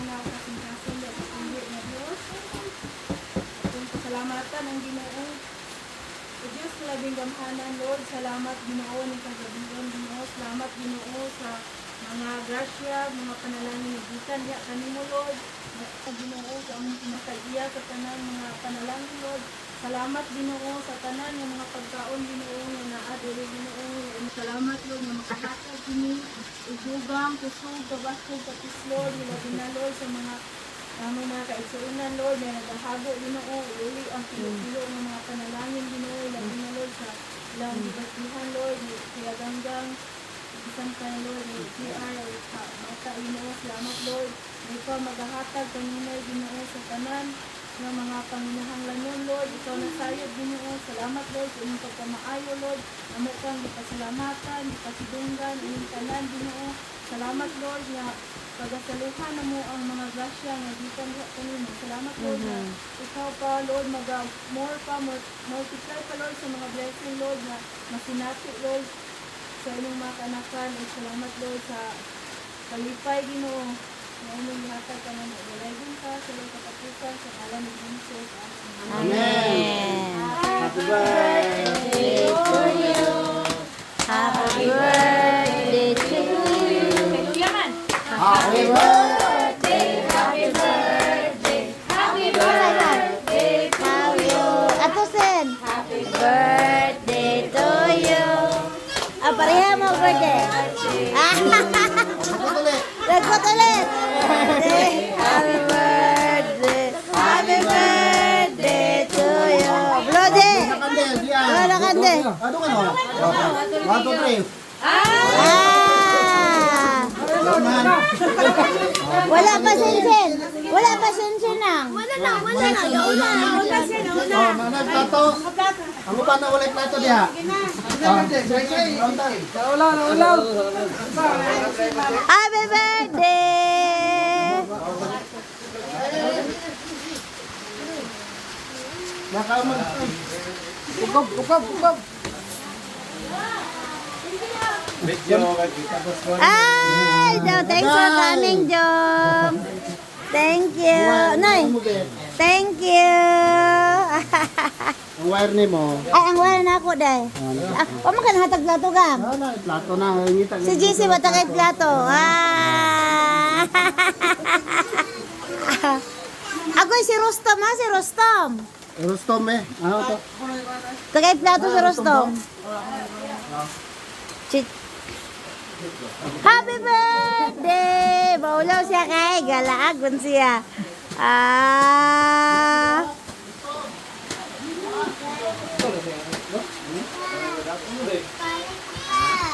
mga kasing-kasing na ipinili na Diyos. Kung pasalamatan ang Ginoo. O Diyos, labing gamhanan, Lord. Salamat, Ginoo, ng kagabihan, Ginoo. Salamat, Ginoo, sa mga grasya, mga panalangin na gikan diha kanimo, Lord. Ginoo, sa among pinakaiya sa tanan mga panalangin, Lord. Salamat, Ginoo, sa tanan ng mga pagkaon, Ginoo, nga naadiri, Ginoo. Salamat, Lord, nga makahatag kini udugang, kusog, kabasog, kapis, Lord. Ilabi na, Lord, sa mga among mga kaigsuunan, Lord, na naghahago, Ginoo, uli ang pilo-pilo ng mga panalangin, Ginoo. Ilabi na, Lord, sa ilang dibatihan, Lord, kaya ganggang isang tayo, Lord, ni PR, mata, Ginoo. Salamat, Lord. Ikaw maghahatag kanina, Ginoo, sa tanan ng mga panginahang lanon, Lord. Ikaw na sayod, Ginoo. Salamat, Lord, sa inyong pagkamaayo, Lord. Amo kang ipasalamatan, ipasidunggan, inyong tanan, Ginoo. Salamat, Lord, na pagasaluhan na mo ang mga grasya nga gikan diha kanimo. Salamat, Lord, na ikaw pa, Lord, multiply pa, Lord, sa mga blessing, Lord, na masinati, Lord, sa inyong mga kanakan. At salamat, Lord, sa kalipay, Ginoo. Ngayon ihatag ka na nag-alagin ka sa Lord katapusan sa ngalan ni Jesus. Amen. Happy birthday to you. Happy birthday to you. Happy birthday. Happy birthday. Happy birthday to you. Atusin. Happy birthday to you. Ah, pareha mo birthday. Lagot ulit. Happy birthday. Happy birthday to you. Blode. Wala kande. Ano ka no? 1, 2, 3. Ah! Wala pa sinsin. Wala pa sinsin na. Wala na. Wala siya na. Oh, mana plato. Ang pa na wala plato diha. Happy birthday. Nakaman. Ukab. Ay, thanks for coming, Jom. Thank you. Nay, thank you. Ang wire ni mo. Ay, ang wala na ako, day. O, makanhatag plato ka. Plato na ngita. Si GC, bata kay plato. Ah. Ako si Rostom, ha? Si Rostom. Rustom eh. Ano to? Tagay plato si Rostom. Happy birthday! Baulaw siya kay galaagon siya. Ah.